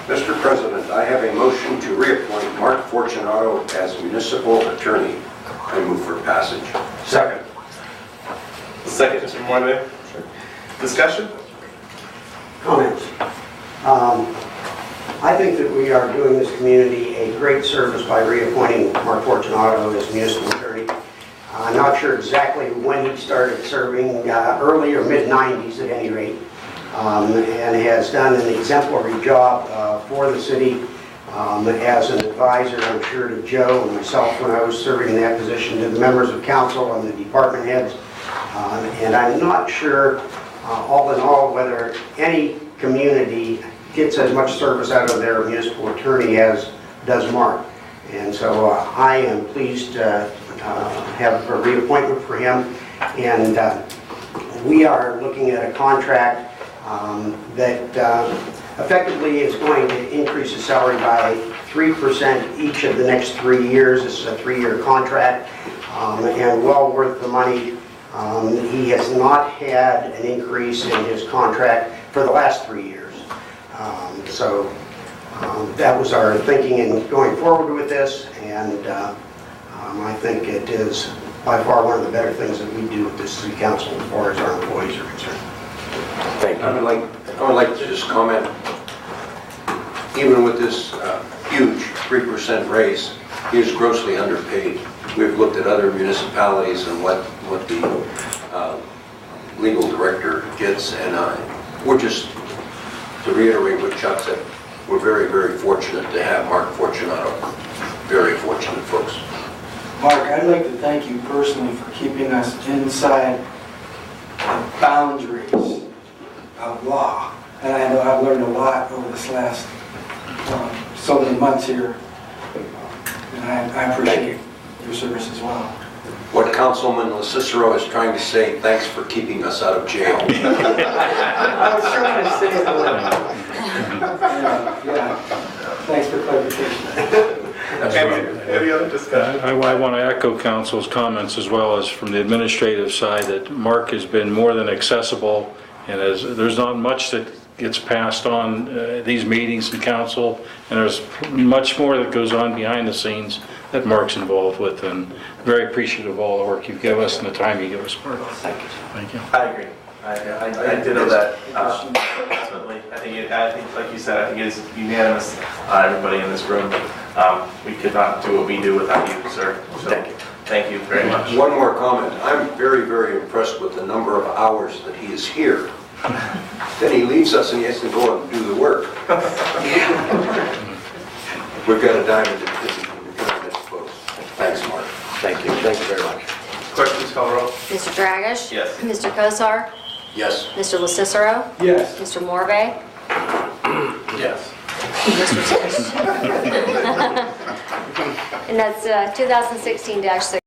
Mr. President, I have a motion to reappoint Mark Fortunato as municipal attorney. I move for passage. Second. Second, Mr. Moynihan. Discussion? Comments. I think that we are doing this community a great service by reappointing Mark Fortunato as municipal attorney. I'm not sure exactly when he started serving, early or mid-90s at any rate, and has done an exemplary job for the city as an advisor, I'm sure, to Joe and myself when I was serving in that position, to the members of council and the department heads. And I'm not sure, all in all, whether any community gets as much service out of their municipal attorney as does Mark. And so I am pleased to have a reappointment for him. And we are looking at a contract that effectively is going to increase his salary by 3% each of the next 3 years. This is a 3-year contract and well worth the money. He has not had an increase in his contract for the last 3 years. So that was our thinking in going forward with this, and I think it is by far one of the better things that we do with this city council as far as our employees are concerned. Thank you. I would like to just comment, even with this huge 3% raise, he is grossly underpaid. We've looked at other municipalities and what the legal director gets, and we're just, to reiterate what Chuck said, we're very, very fortunate to have Mark Fortunato. Very fortunate, folks. Mark, I'd like to thank you personally for keeping us inside the boundaries of law. And I know I've learned a lot over this last so many months here. And I appreciate your service as well. What Councilman Cicero is trying to say, thanks for keeping us out of jail. I was trying to say yeah. Thanks for clarification. Any other discussion? I want to echo council's comments as well as from the administrative side that Mark has been more than accessible, and there's not much that gets passed on these meetings in council, and there's much more that goes on behind the scenes that Mark's involved with, and very appreciative of all the work you give us and the time you give us, Mark. Thank you. Thank you. I agree. I did know that ultimately. I think, like you said, I think it is unanimous. Everybody in this room, we could not do what we do without you, sir. So, thank you very much. One more comment. I'm very, very impressed with the number of hours that he is here. Then he leaves us and he has to go and do the work. We've got a diamond in this, folks. Thanks, Mark. Thank you. Thank you very much. Questions, call the roll. Mr. Dragish? Yes. Mr. Kosar? Yes. Mr. Solicitor? Yes. Mr. Morvay? Yes. Mr. Tisch? And that's 2016-6.